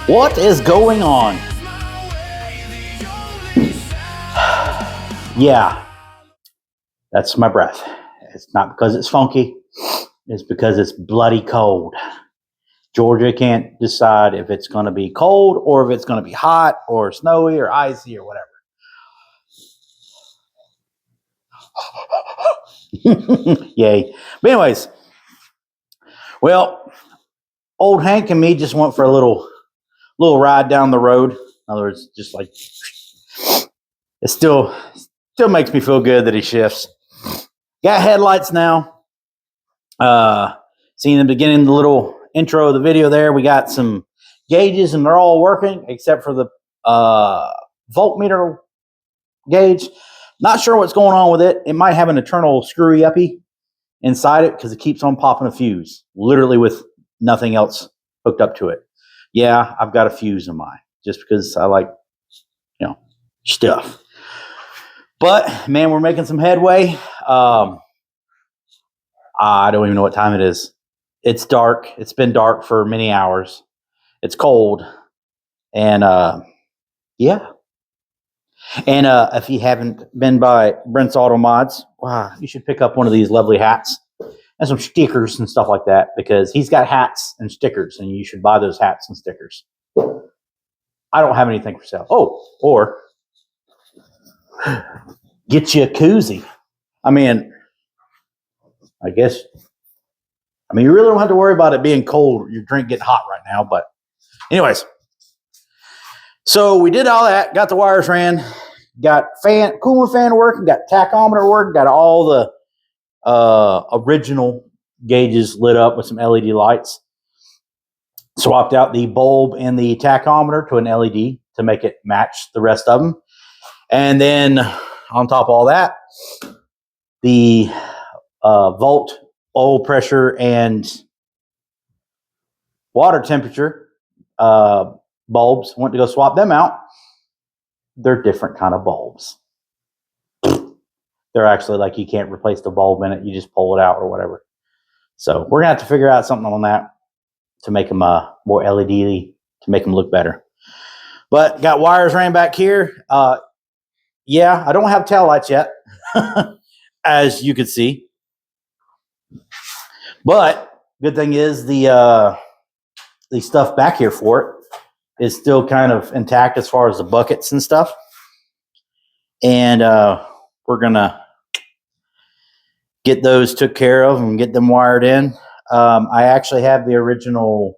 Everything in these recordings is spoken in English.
What is going on? Yeah, that's my breath. It's not because it's funky. It's because it's bloody cold. Georgia can't decide if it's going to be cold or if it's going to be hot or snowy or icy or whatever. Yay. But anyways, well, old Hank and me just went for a little ride down the road. In other words, just like it still makes me feel good that he shifts. Got headlights now. Seeing the beginning, the little intro of the video there, we got some gauges and they're all working except for the voltmeter gauge. Not sure what's going on with it. It might have an internal screwy-uppy inside it because it keeps on popping a fuse, literally with nothing else hooked up to it. Yeah, I've got a fuse in mine just because I like, stuff. But, man, we're making some headway. I don't even know what time it is. It's dark. It's been dark for many hours. It's cold. And, yeah. And if you haven't been by Brent's Auto Mods, wow, you should pick up one of these lovely hats and some stickers and stuff like that because he's got hats and stickers, and you should buy those hats and stickers. I don't have anything for sale. Oh, or get you a koozie. I mean, you really don't have to worry about it being cold, your drink getting hot right now. But anyways, so we did all that, got the wires ran, got coolant fan working, got tachometer working, got all the original gauges lit up with some LED lights. Swapped out the bulb and the tachometer to an LED to make it match the rest of them. And then on top of all that, the volt, oil pressure, and water temperature bulbs, went to go swap them out. They're different kind of bulbs. They're actually like you can't replace the bulb in it. You just pull it out or whatever. So we're going to have to figure out something on that to make them more LED, to make them look better. But got wires ran back here. Yeah, I don't have taillights yet, as you can see. But good thing is the stuff back here for it is still kind of intact as far as the buckets and stuff. And we're going to get those took care of and get them wired in. I actually have the original.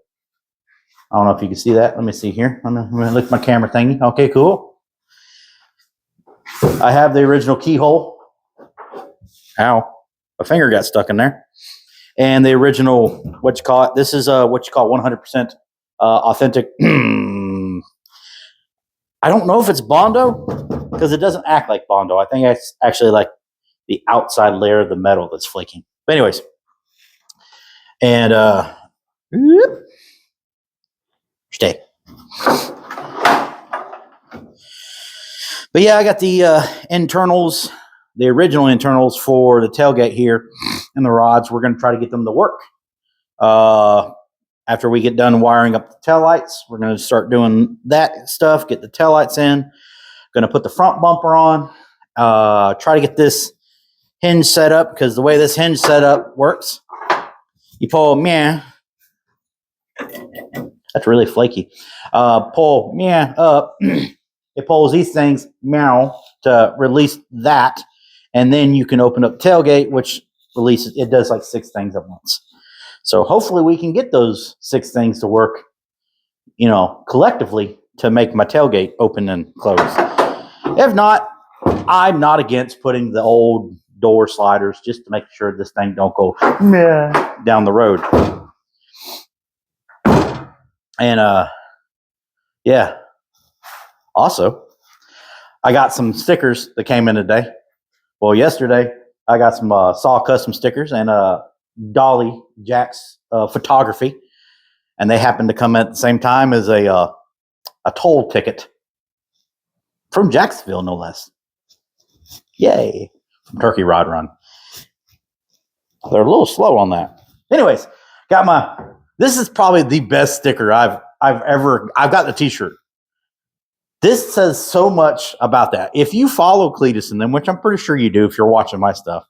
I don't know if you can see that. Let me see here. I'm going to look at my camera thingy. Okay, cool. I have the original keyhole. Ow. My finger got stuck in there. And the original, this is 100% authentic. I don't know if it's Bondo because it doesn't act like Bondo. I think it's actually like the outside layer of the metal that's flaking. But anyways, and stay. But yeah, I got the internals, the original internals for the tailgate here and the rods. We're going to try to get them to work. After we get done wiring up the taillights, we're going to start doing that stuff, get the taillights in. Going to put the front bumper on. Try to get this hinge set up because the way this hinge setup works, you pull, that's really flaky. Pull, up. It pulls these things, to release that. And then you can open up tailgate, which releases, it does like 6 things at once. So hopefully we can get those 6 things to work, collectively to make my tailgate open and close. If not, I'm not against putting the old door sliders just to make sure this thing don't go down the road. And yeah. Also, I got some stickers that came in today. Well, yesterday I got some Saw Custom stickers and Dolly Jack's photography, and they happened to come at the same time as a toll ticket from Jacksonville, no less. Yay! From Turkey Rod Run. They're a little slow on that. Anyways, got this is probably the best sticker I've I've got the t-shirt. This says so much about that. If you follow Cletus and them, which I'm pretty sure you do if you're watching my stuff,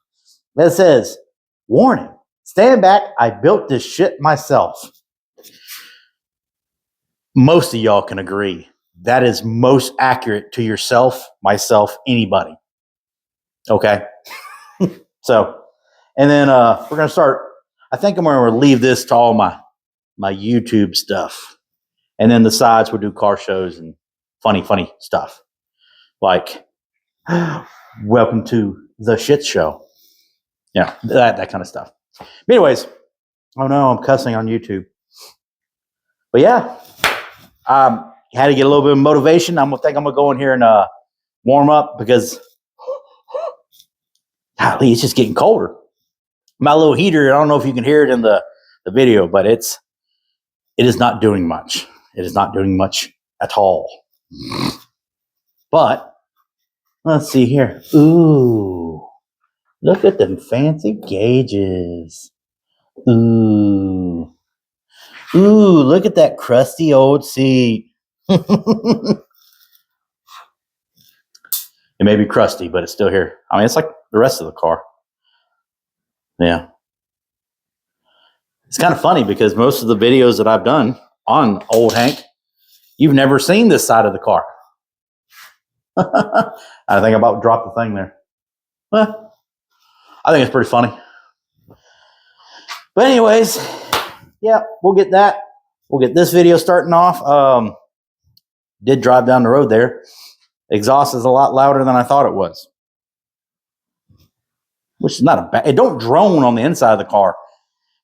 that says, warning, stand back. I built this shit myself. Most of y'all can agree. That is most accurate to yourself, myself, anybody. Okay? So, and then we're going to start, I think I'm going to leave this to all my YouTube stuff. And then the sides we'll do car shows and funny stuff. Like, welcome to the shit show. Yeah, that kind of stuff. But anyways, oh no, I'm cussing on YouTube. But yeah, had to get a little bit of motivation. I'm going to go in here and warm up because golly, it's just getting colder. My little heater, I don't know if you can hear it in the video, but it is not doing much. It is not doing much at all. But let's see here. Ooh, look at them fancy gauges. Ooh, look at that crusty old seat. It may be crusty, but it's still here. I mean, it's like the rest of the car. Yeah. It's kind of funny because most of the videos that I've done on Old Hank, you've never seen this side of the car. I think I'm about to drop the thing there. Well, I think it's pretty funny. But anyways, yeah, we'll get that. We'll get this video starting off. Did drive down the road there. Exhaust is a lot louder than I thought it was. Which is not a bad, it don't drone on the inside of the car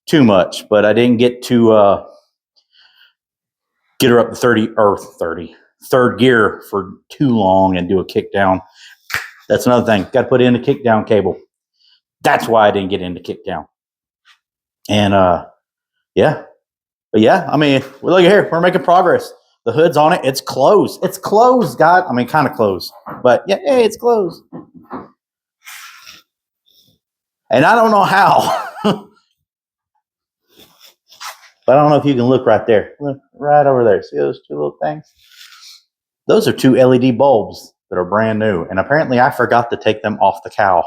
too much, but I didn't get to get her up to third gear for too long and do a kick down. That's another thing. Got to put in a kick down cable. That's why I didn't get into kick down. And yeah. But yeah, I mean, look at here. We're making progress. The hood's on it. It's closed. It's closed, God. I mean, kind of closed. But yeah, hey, it's closed. And I don't know how. But I don't know if you can look right there. Look right over there. See those two little things? Those are two LED bulbs that are brand new. And apparently I forgot to take them off the cow.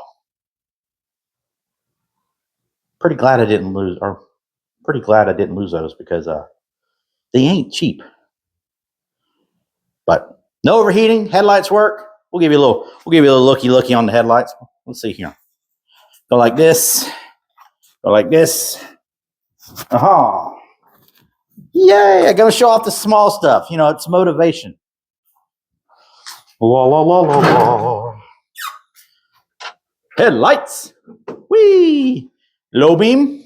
Pretty glad I didn't lose those because they ain't cheap. But no overheating, headlights work. We'll give you a little looky on the headlights. Let's see here. Go like this. Go like this. Aha. Yay, I'm gonna show off the small stuff. You know, it's motivation. La la la la la. Headlights. Whee! Low beam.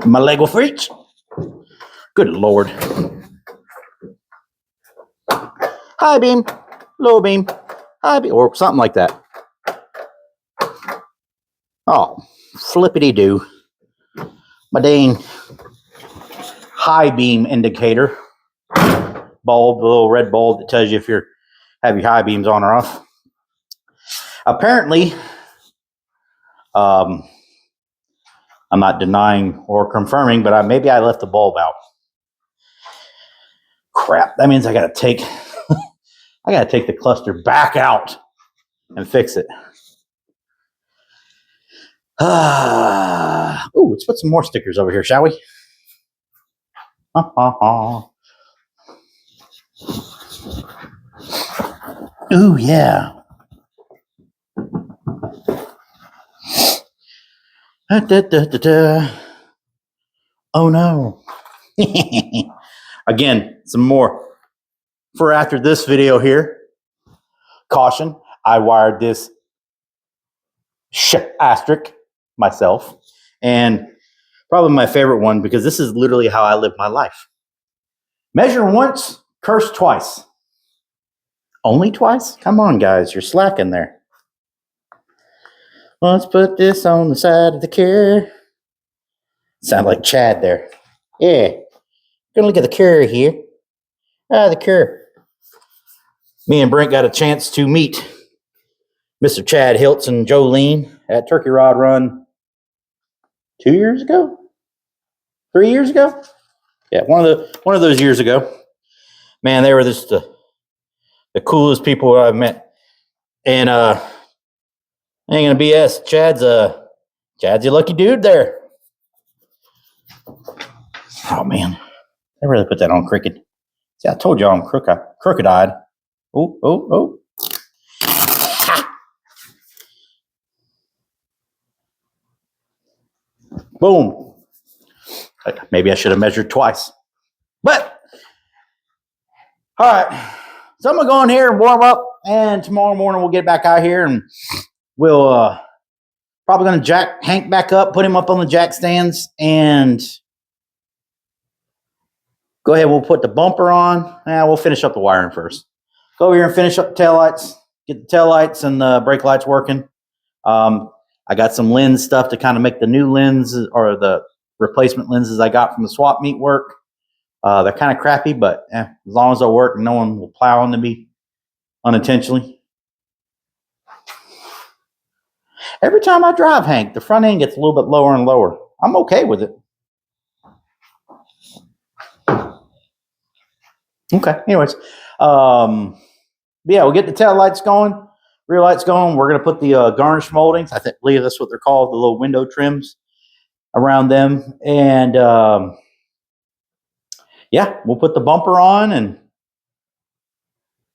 My leg will reach. Good Lord. High beam. Low beam. High beam. Or something like that. Oh, flippity doo. My dang high beam indicator. Bulb, the little red bulb that tells you if you have your high beams on or off. Apparently, I'm not denying or confirming, but maybe I left the bulb out. Crap, that means I gotta take the cluster back out and fix it. Ooh, let's put some more stickers over here, shall we? Ooh, yeah. Oh no. Again, some more. For after this video here, caution, I wired this asterisk myself. And probably my favorite one because this is literally how I live my life. Measure once, curse twice. Only twice? Come on, guys, you're slacking there. Let's put this on the side of the car. Sound like Chad there. Yeah. Gonna look at the car here. The car. Me and Brent got a chance to meet Mr. Chad Hiltz and Jolene at Turkey Rod Run 2 years ago? 3 years ago? Yeah, one of those years ago. Man, they were just the coolest people I've met. And ain't gonna BS. Chad's a lucky dude there. Oh man, I really put that on crooked. See, I told y'all I'm crooked-eyed. Oh. Boom. Maybe I should have measured twice. But, all right. So I'm going to go in here and warm up. And tomorrow morning we'll get back out here and we'll probably going to jack Hank back up, put him up on the jack stands, and go ahead. We'll put the bumper on. We'll finish up the wiring first. Go over here and finish up the taillights. Get the taillights and the brake lights working. I got some lens stuff to kind of make the new lenses or the replacement lenses I got from the swap meet work. They're kind of crappy, but as long as they'll work, no one will plow into me unintentionally. Every time I drive, Hank, the front end gets a little bit lower and lower. I'm okay with it. Okay, anyways. Yeah, we'll get the tail lights going. Rear lights going. We're going to put the garnish moldings. I believe that's what they're called, the little window trims around them. And yeah, we'll put the bumper on and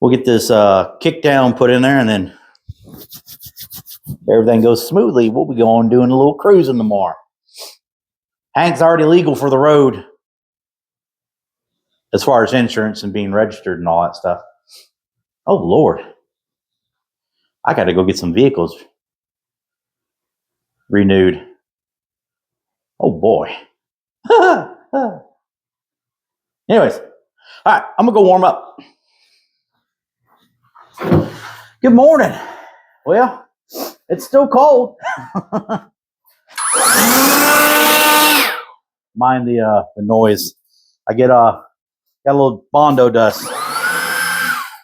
we'll get this kick down put in there. And then if everything goes smoothly, we'll be going doing a little cruising tomorrow. Hank's already legal for the road as far as insurance and being registered and all that stuff. Oh, Lord. I got to go get some vehicles renewed. Oh, boy. Anyways, all right, I'm going to go warm up. Good morning. Well, it's still cold. Mind the noise. I got a little Bondo dust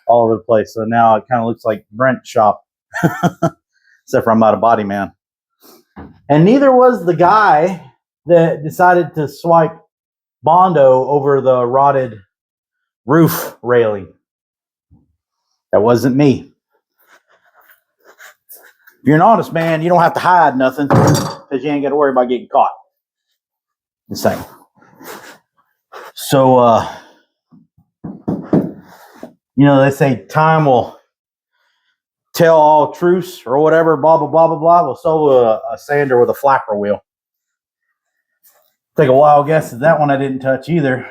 all over the place. So now it kind of looks like Brent's shop. Except for I'm not a body man. And neither was the guy that decided to swipe Bondo over the rotted roof railing. That wasn't me. If you're an honest man, you don't have to hide nothing because you ain't got to worry about getting caught. The same. So, they say time will tell all truths or whatever, blah, blah, blah, blah, blah. Well, so will a sander with a flapper wheel. Take a wild guess at that one I didn't touch either.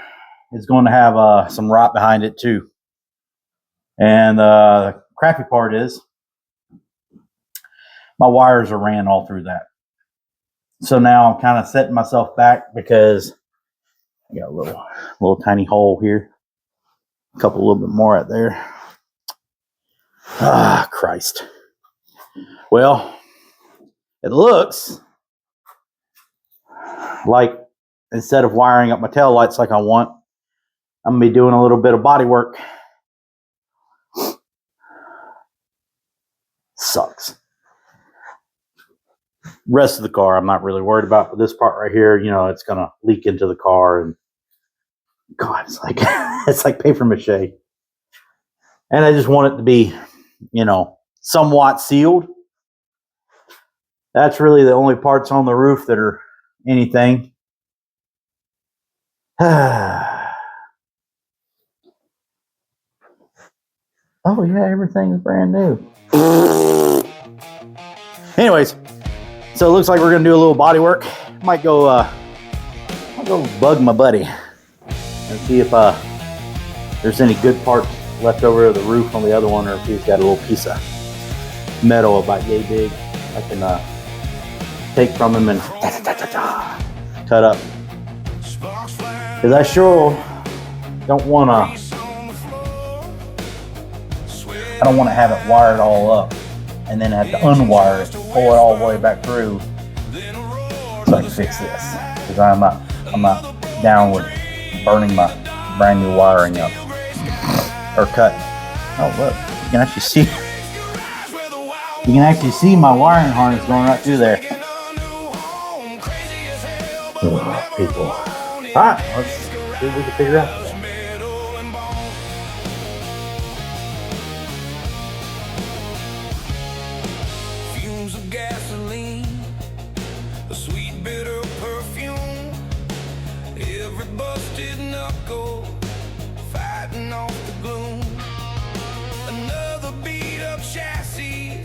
It's going to have some rot behind it too. And the crappy part is my wires are ran all through that. So now I'm kind of setting myself back because I got a little tiny hole here. A little bit more right there. Ah, Christ. Well, it looks like instead of wiring up my tail lights like I want, I'm going to be doing a little bit of body work. Sucks. Rest of the car, I'm not really worried about. But this part right here, it's going to leak into the car. And God, it's like it's like paper mache. And I just want it to be, somewhat sealed. That's really the only parts on the roof that are anything. Oh yeah, everything's brand new. Anyways, so it looks like we're gonna do a little body work. Might go bug my buddy and see if there's any good parts left over of the roof on the other one, or if he's got a little piece of metal about yay big I can take from him and cut up. Because I sure don't want to. I don't want to have it wired all up and then have to unwire it, pull it all the way back through so I can fix this. Because I'm not down with burning my brand new wiring up or cutting. Oh look, you can actually see my wiring harness going right through there. People. All right, let's See what we can figure out. Fumes of gasoline, a sweet bitter perfume. Every busted knuckle fighting off the gloom. Another beat up chassis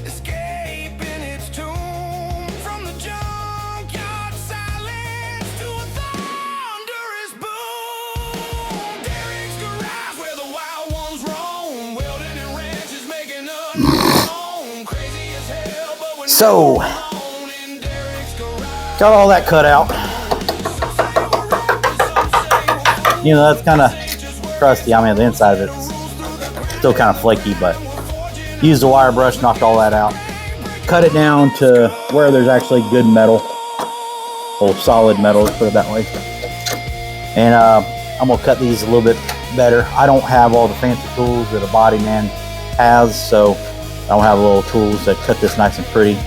escaping its tomb. From the junkyard silence to a thunderous boom. Derek's garage where the wild ones roam. Welding and ranches making unknown. Crazy as hell, but we're So, alone in Derek's garage. got all that cut out. You know, that's kind of crusty. I mean, the inside of it's still kind of flaky, but used the wire brush, knocked all that out. Cut it down to where there's actually good metal, or solid metal, let's put it that way. And I'm gonna cut these a little bit better. I don't have all the fancy tools that a body man has, so I don't have little tools that cut this nice and pretty.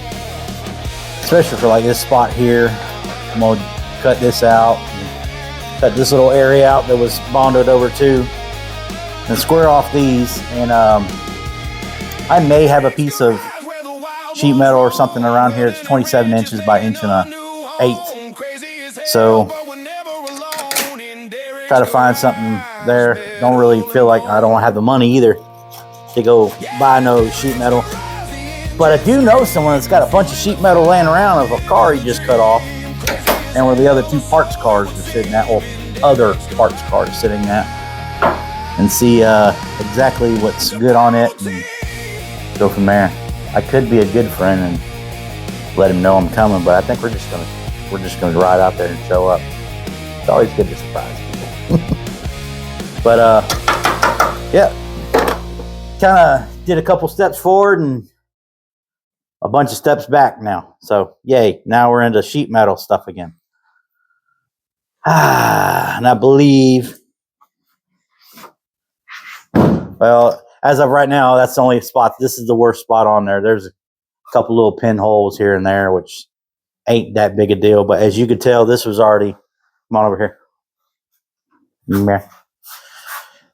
Especially for like this spot here, I'm gonna cut this out. Cut this little area out that was bonded over too, and square off these. And I may have a piece of sheet metal or something around here. It's 27 inches by 1.125. So try to find something there. Don't really feel like I don't have the money either to go buy no sheet metal. But I do know someone that's got a bunch of sheet metal laying around of a car he just cut off, and where the other two parts cars are sitting at, or other parts cars sitting at, and see exactly what's good on it and go from there. I could be a good friend and let him know I'm coming, but I think we're just gonna ride out there and show up. It's always good to surprise people. But yeah, kind of did a couple steps forward and a bunch of steps back now. So yay, now we're into sheet metal stuff again. And I believe, well, as of right now, that's the only spot. This is the worst spot on there. There's a couple little pinholes here and there, which ain't that big a deal. But as you could tell, this was already, come on over here.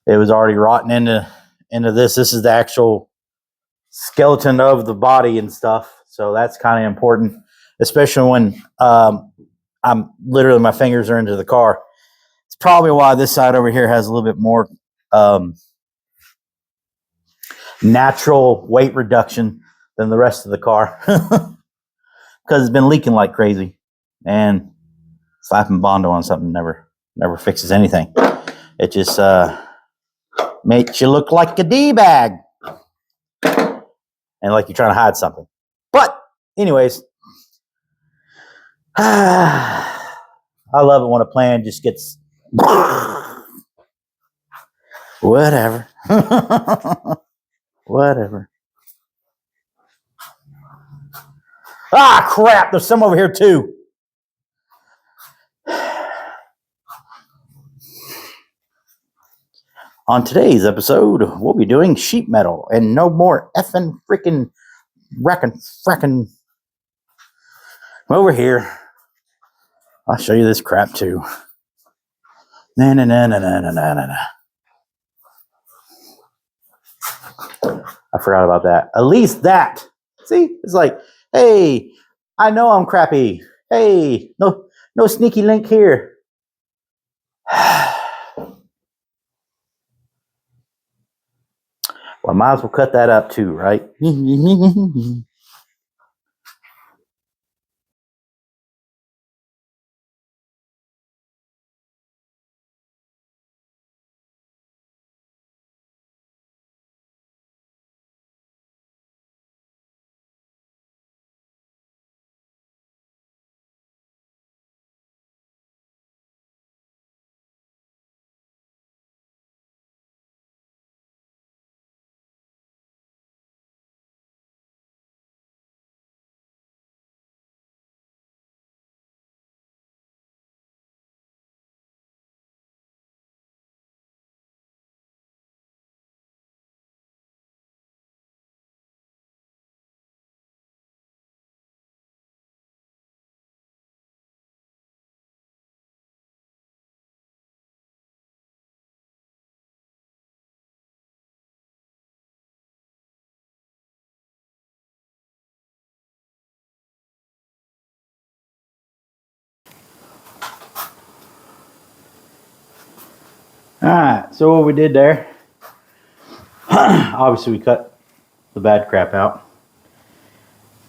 It was already rotting into this. This is the actual skeleton of the body and stuff. So that's kind of important, especially when I'm literally, my fingers are into the car. It's probably why this side over here has a little bit more natural weight reduction than the rest of the car, because it's been leaking like crazy, and slapping Bondo on something never fixes anything. It just makes you look like a D-bag and like you're trying to hide something. But anyways, I love it when a plan just gets whatever. Whatever. Ah, crap. There's some over here too. On today's episode, we'll be doing sheet metal and no more effing freaking fracking. Over here, I'll show you this crap too. Na na na na na na na na. I forgot about that. At least that. See, it's like, hey, I know I'm crappy. Hey, no sneaky link here. Well, I might as well cut that up too, right? Alright, so what we did there, obviously we cut the bad crap out.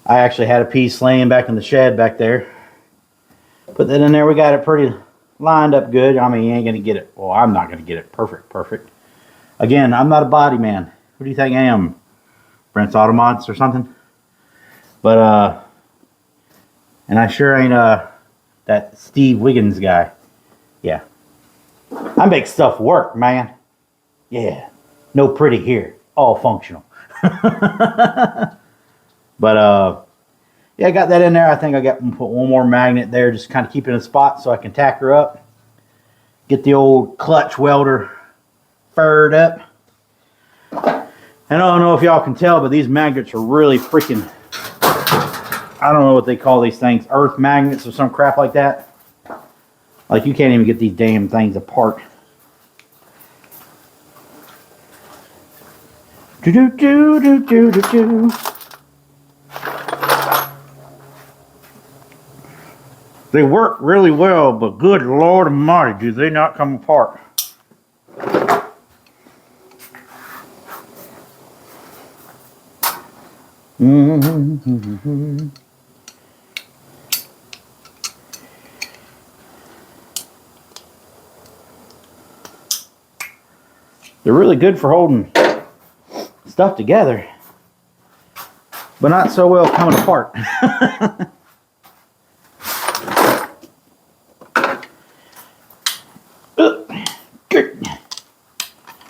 I actually had a piece laying back in the shed back there. Put that in there, we got it pretty lined up good. I mean, you ain't gonna get it, well, I'm not gonna get it perfect. Again, I'm not a body man. Who do you think I am? Brent's Automods or something? But, and I sure ain't, that Steve Wiggins guy. Yeah. I make stuff work, man. Yeah. No pretty here. All functional. But, yeah, I got that in there. I think I got put one more magnet there, just kind of keep it in a spot so I can tack her up. Get the old clutch welder furred up. And I don't know if y'all can tell, but these magnets are really freaking, I don't know what they call these things, earth magnets or some crap like that. Like, you can't even get these damn things apart. Do-do-do-do-do-do-do. They work really well, but good Lord Almighty, do they not come apart. Mm-hmm. They're really good for holding stuff together, but not so well coming apart.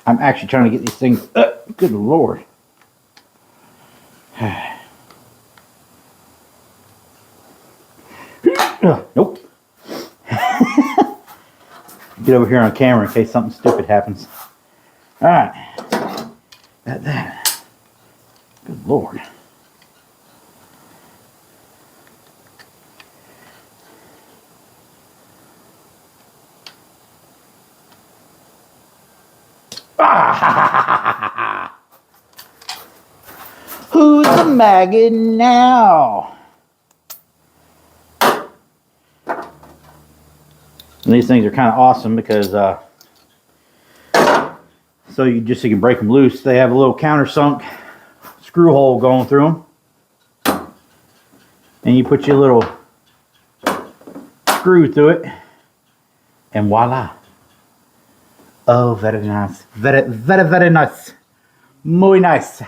I'm actually trying to get these things up. Good Lord. Nope. Get over here on camera in case something stupid happens. Alright. Got that. Good Lord. Ah! Who's the maggot now? And these things are kind of awesome because so you can break them loose. They have a little countersunk screw hole going through them, and you put your little screw through it, and voila! Oh, very nice, very nice, muy nice.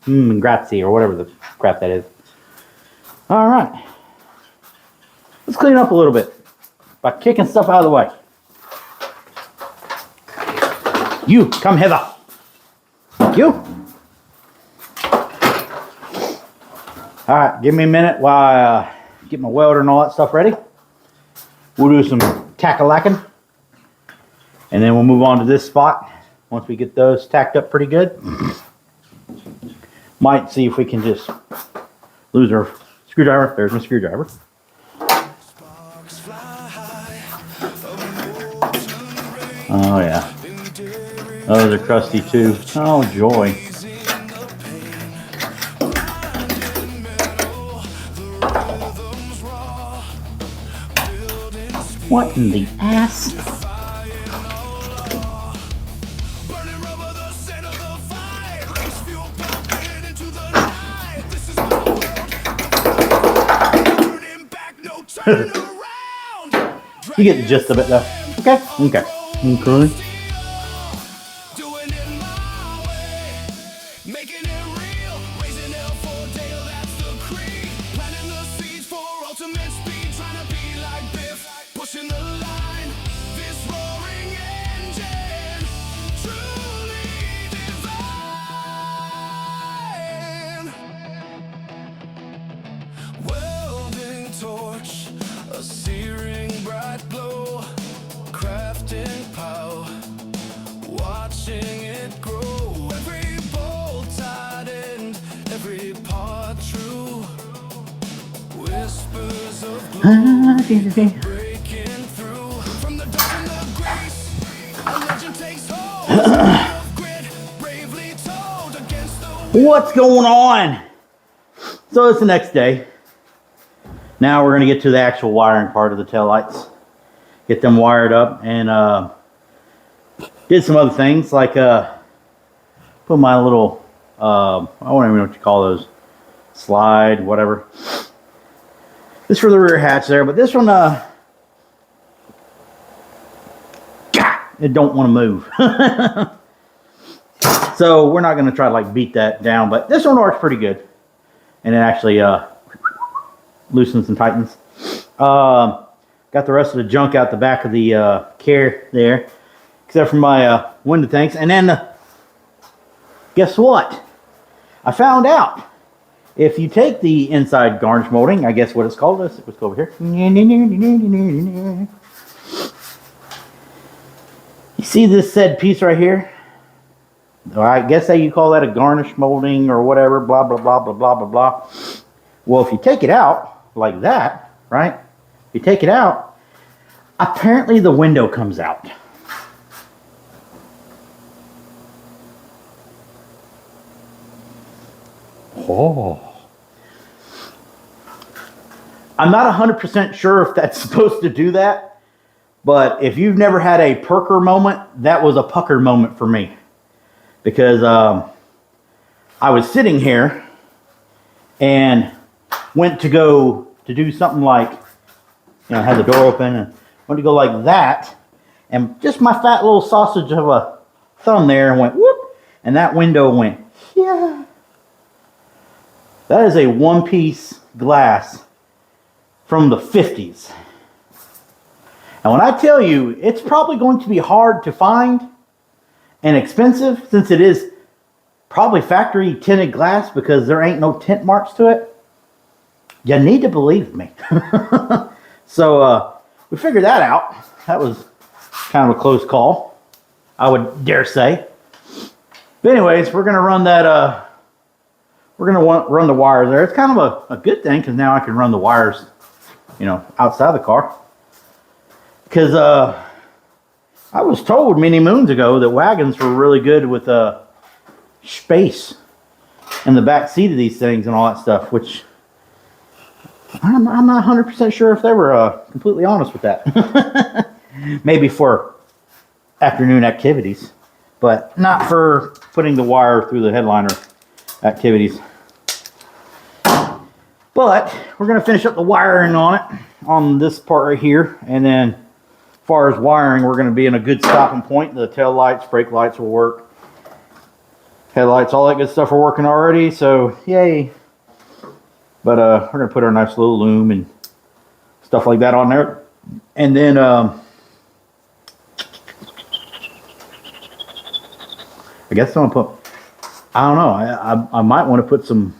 Grazie, or whatever the crap that is. All right, let's clean up a little bit by kicking stuff out of the way. You, come hither. Thank you. All right, give me a minute while I get my welder and all that stuff ready. We'll do some tack-a-lacking, and then we'll move on to this spot once we get those tacked up pretty good. Might see if we can just lose our screwdriver. There's my screwdriver. Oh yeah. Those are crusty too. Oh joy. What in the ass? You get the gist of it though. Okay? Okay. Okay. What's going on? So it's the next day. Now we're going to get to the actual wiring part of the taillights. Get them wired up and Did some other things like put my little I don't even know what you call those, slide, whatever. This for the rear hatch there, but this one it don't want to move. So we're not going to try to like beat that down, but this one works pretty good, and it actually loosens and tightens. Got the rest of the junk out the back of the care there, except for my window tanks. And then guess what? I found out if you take the inside garnish molding, I guess what it's called. Let's go over here. You see this said piece right here? Or I guess that you call that a garnish molding or whatever, blah, blah, blah, blah, blah, blah, blah. Well, if you take it out like that, right? If you take it out, apparently the window comes out. Oh. I'm not 100% sure if that's supposed to do that, but if you've never had a perker moment, that was a pucker moment for me. Because I was sitting here and went to go to do something like, had the door open and went to go like that, and just my fat little sausage of a thumb there went whoop, and that window went, yeah. That is a one-piece glass from the 50s. And when I tell you, it's probably going to be hard to find and expensive, since it is probably factory tinted glass because there ain't no tint marks to it. You need to believe me. So we figured that out. That was kind of a close call, I would dare say. But anyways, we're gonna run that. We're gonna run the wires there. It's kind of a good thing because now I can run the wires, outside the car. Because I was told many moons ago that wagons were really good with space in the back seat of these things and all that stuff, which I'm not 100% sure if they were completely honest with that. Maybe for afternoon activities, but not for putting the wire through the headliner activities. But we're going to finish up the wiring on it, on this part right here, and then as far as wiring, we're going to be in a good stopping point. The tail lights, brake lights will work. Headlights, all that good stuff are working already, so yay. But we're going to put our nice little loom and stuff like that on there. And then I guess I'm going to put, I don't know, I might want to put some,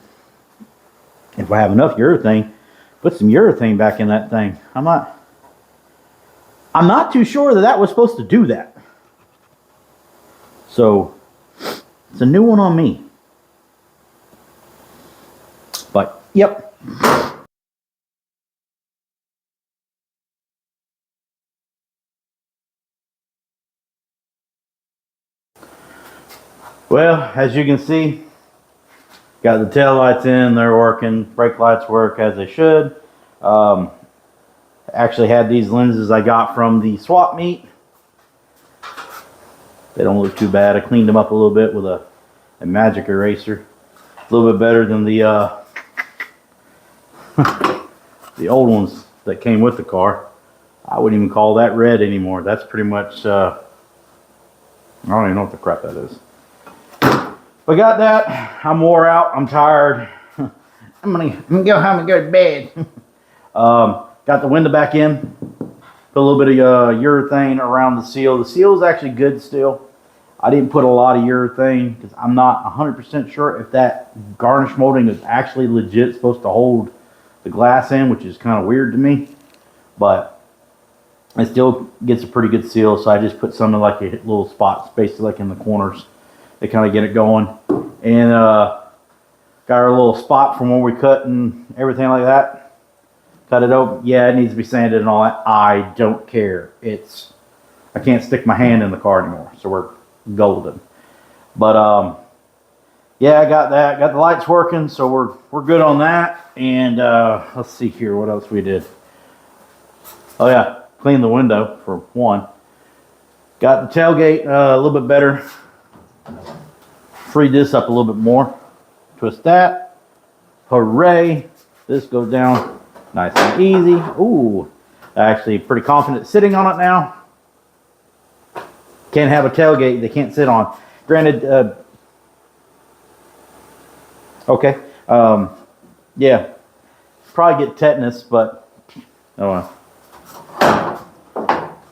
if I have enough urethane, put some urethane back in that thing. I'm not too sure that was supposed to do that. So it's a new one on me. But yep. Well, as you can see, got the tail lights in, they're working. Brake lights work as they should. Actually had these lenses I got from the swap meet. They don't look too bad. I cleaned them up a little bit with a magic eraser. A little bit better than the the old ones that came with the car. I wouldn't even call that red anymore. That's pretty much I don't even know what the crap that is. But got that. I'm wore out. I'm tired. I'm gonna go home and go to bed. Got the window back in. Put a little bit of urethane around the seal. The seal is actually good still. I didn't put a lot of urethane because I'm not 100% sure if that garnish molding is actually legit supposed to hold the glass in, which is kind of weird to me. But it still gets a pretty good seal, so I just put some in like a little spots, basically like in the corners. They kind of get it going. And got our little spot from where we cut and everything like that. Cut it open. Yeah, it needs to be sanded and all that. I don't care. I can't stick my hand in the car anymore, so we're golden. But yeah, I got that. Got the lights working, so we're good on that. And let's see here, what else we did. Oh yeah, clean the window for one. Got the tailgate a little bit better. Freed this up a little bit more. Twist that. Hooray. This goes down nice and easy. Ooh, actually pretty confident sitting on it now. Can't have a tailgate they can't sit on. Granted, okay. Yeah, probably get tetanus, but oh well.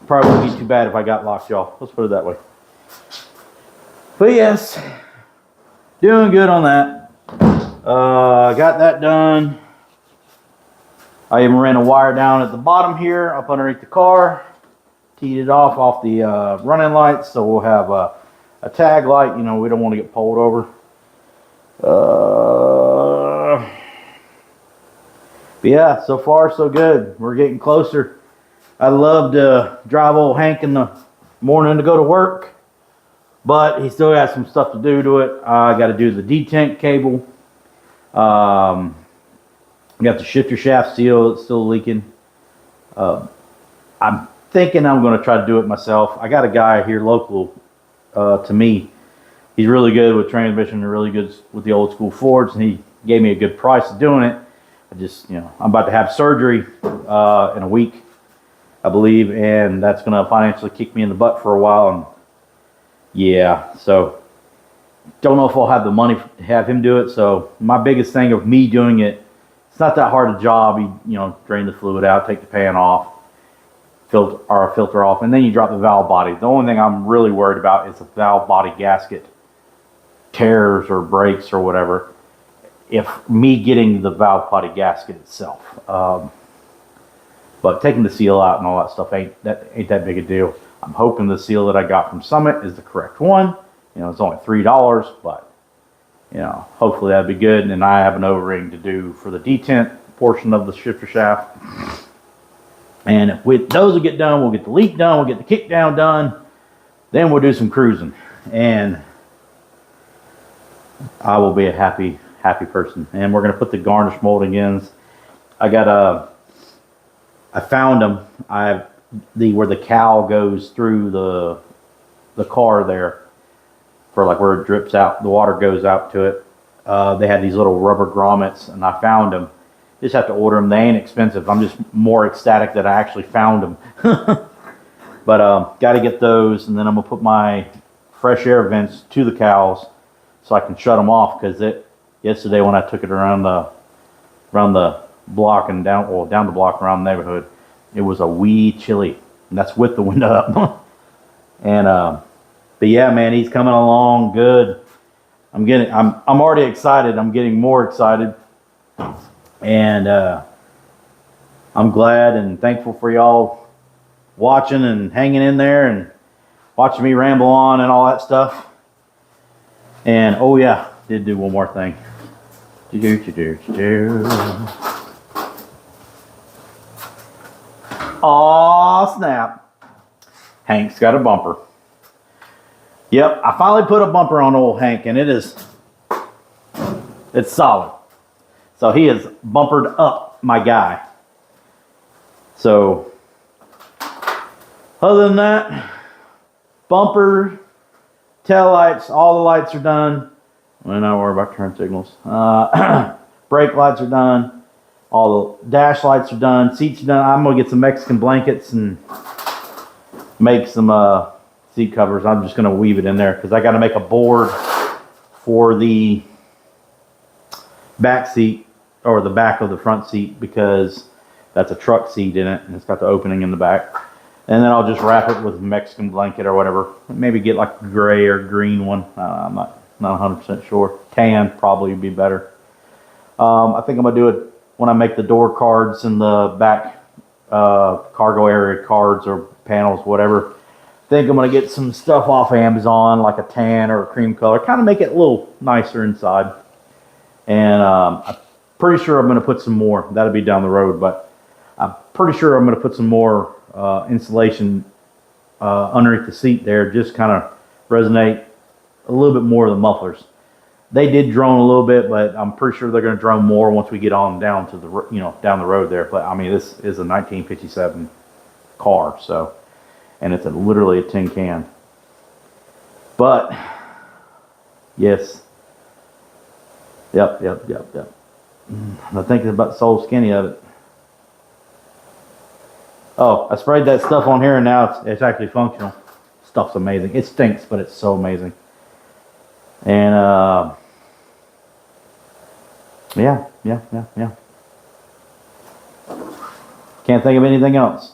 Probably wouldn't be too bad if I got lockjaw. Let's put it that way. But yes, doing good on that. Got that done. I even ran a wire down at the bottom here, up underneath the car. Teed it off the running lights, so we'll have a tag light. You know, we don't want to get pulled over. But yeah, so far so good. We're getting closer. I love to drive old Hank in the morning to go to work, but he still has some stuff to do to it. I got to do the detent cable. Got the shifter shaft seal that's still leaking. I'm thinking I'm going to try to do it myself. I got a guy here local to me. He's really good with transmission and really good with the old school Fords, and he gave me a good price of doing it. I just, you know, I'm about to have surgery in a week, I believe, and that's going to financially kick me in the butt for a while. And yeah, so don't know if I'll have the money to have him do it. So my biggest thing of me doing it, it's not that hard a job. You know, drain the fluid out, take the pan off, filter off, and then you drop the valve body. The only thing I'm really worried about is the valve body gasket tears or breaks or whatever. If me getting the valve body gasket itself, but taking the seal out and all that stuff ain't that big a deal. I'm hoping the seal that I got from Summit is the correct one. You know, it's only $3, but you know, hopefully that'd be good. And then I have an O-ring to do for the detent portion of the shifter shaft. And if those will get done, we'll get the leak done, we'll get the kick down done, then we'll do some cruising, and I will be a happy person. And we're going to put the garnish molding ends. I found them. Where the cowl goes through the car there, for like where it drips out, the water goes out to it. They had these little rubber grommets, and I found them. Just have to order them. They ain't expensive. I'm just more ecstatic that I actually found them. But got to get those, and then I'm gonna put my fresh air vents to the cowls so I can shut them off, because yesterday when I took it around the block and down the block around the neighborhood, it was a wee chilly, and that's with the window up. And but yeah, man, he's coming along good. I'm already excited. I'm getting more excited, and I'm glad and thankful for y'all watching and hanging in there and watching me ramble on and all that stuff. And oh yeah, did do one more thing. Aw, snap. Hank's got a bumper. Yep, I finally put a bumper on old Hank, and it's solid. So he is bumpered up, my guy. So other than that, bumper, tail lights, all the lights are done. We're not worried about turn signals. Brake lights are done. All the dash lights are done. Seats are done. I'm gonna get some Mexican blankets and make some seat covers. I'm just gonna weave it in there because I got to make a board for the back seat, or the back of the front seat, because that's a truck seat in it and it's got the opening in the back. And then I'll just wrap it with a Mexican blanket or whatever. Maybe get like a gray or green one. I'm not 100% sure. Tan probably would be better. I think I'm gonna do it when I make the door cards and the back cargo area cards or panels, whatever. I think I'm gonna get some stuff off Amazon, like a tan or a cream color, kind of make it a little nicer inside. And I'm pretty sure I'm gonna put some more. That'll be down the road, but I'm pretty sure I'm gonna put some more insulation underneath the seat there, just kind of resonate a little bit more of the mufflers. They did drone a little bit, but I'm pretty sure they're going to drone more once we get on down to the, down the road there. But I mean, this is a 1957 car, so and it's literally a tin can. But yes, yep. I think it's about so skinny of it. Oh, I sprayed that stuff on here, and now it's actually functional. Stuff's amazing. It stinks, but it's so amazing. And yeah. Can't think of anything else.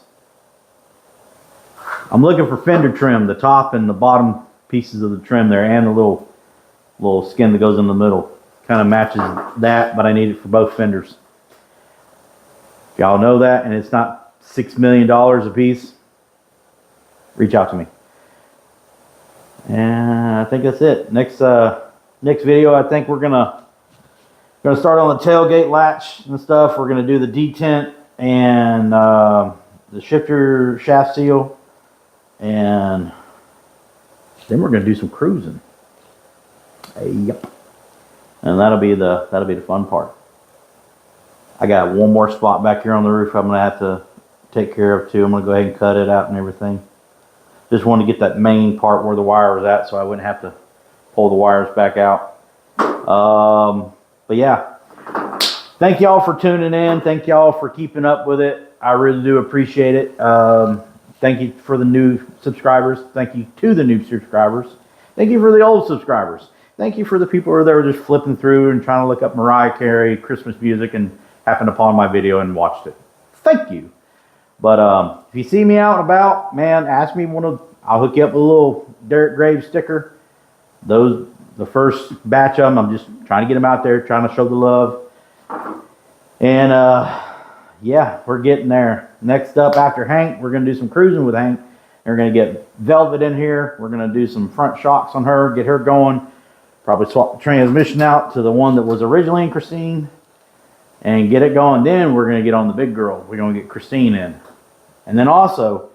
I'm looking for fender trim, the top and the bottom pieces of the trim there, and the little skin that goes in the middle. Kind of matches that, but I need it for both fenders. If y'all know that, and it's not $6 million a piece, reach out to me. And I think that's it. Next video, I think we're gonna start on the tailgate latch and stuff. We're gonna do the detent and the shifter shaft seal, and then we're gonna do some cruising. Yep. And that'll be the fun part. I got one more spot back here on the roof I'm gonna have to take care of too. I'm gonna go ahead and cut it out and everything. Just wanted to get that main part where the wire was at, so I wouldn't have to pull the wires back out. But yeah, thank y'all for tuning in. Thank y'all for keeping up with it. I really do appreciate it. Thank you for the new subscribers. Thank you to the new subscribers. Thank you for the old subscribers. Thank you for the people that were just flipping through and trying to look up Mariah Carey Christmas music and happened upon my video and watched it. Thank you. But if you see me out and about, man, ask me I'll hook you up with a little Derek Graves sticker. The first batch of them, I'm just trying to get them out there, trying to show the love. And yeah, we're getting there. Next up after Hank, we're gonna do some cruising with Hank. And we're gonna get Velvet in here. We're gonna do some front shocks on her, get her going. Probably swap the transmission out to the one that was originally in Christine and get it going. Then we're going to get on the big girl. We're going to get Christine in. And then also,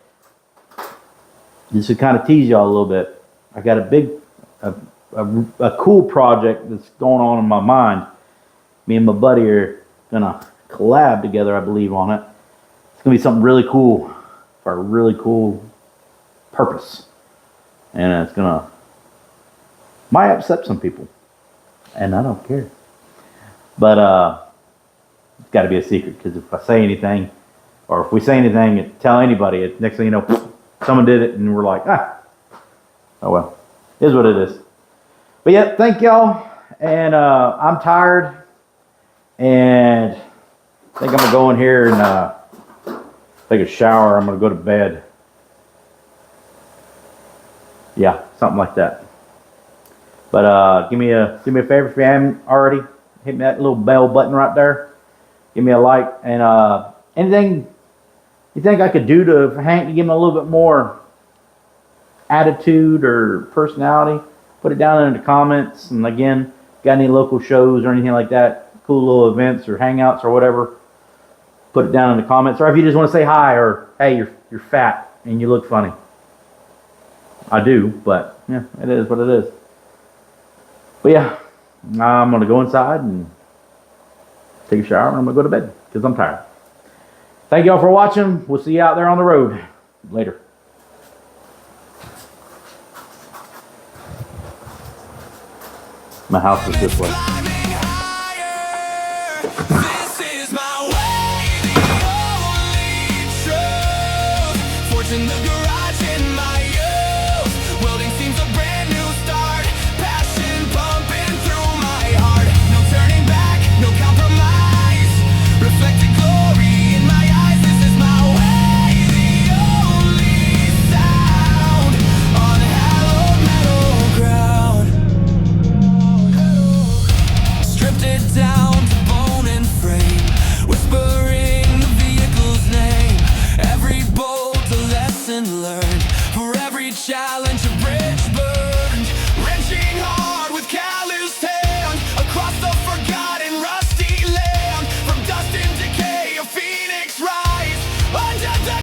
just to kind of tease y'all a little bit, I got a cool project that's going on in my mind. Me and my buddy are going to collab together, I believe, on it. It's going to be something really cool for a really cool purpose. And it's going to might upset some people, and I don't care. But it's got to be a secret, because if I say anything, or if we say anything and tell anybody, next thing you know, someone did it, and we're like, oh well, it is what it is. But yeah, thank y'all, and I'm tired, and I think I'm gonna go in here and take a shower. I'm gonna go to bed. Yeah, something like that. But do me a favor if you haven't already. Hit me that little bell button right there. Give me a like, and anything you think I could do for Hank to give him a little bit more attitude or personality, put it down in the comments. And again, got any local shows or anything like that, cool little events or hangouts or whatever, put it down in the comments. Or if you just want to say hi, or hey, you're fat and you look funny. I do, but yeah, it is what it is. But yeah, I'm going to go inside and take a shower, and I'm going to go to bed because I'm tired. Thank y'all for watching. We'll see you out there on the road. Later. My house is this way. Challenge.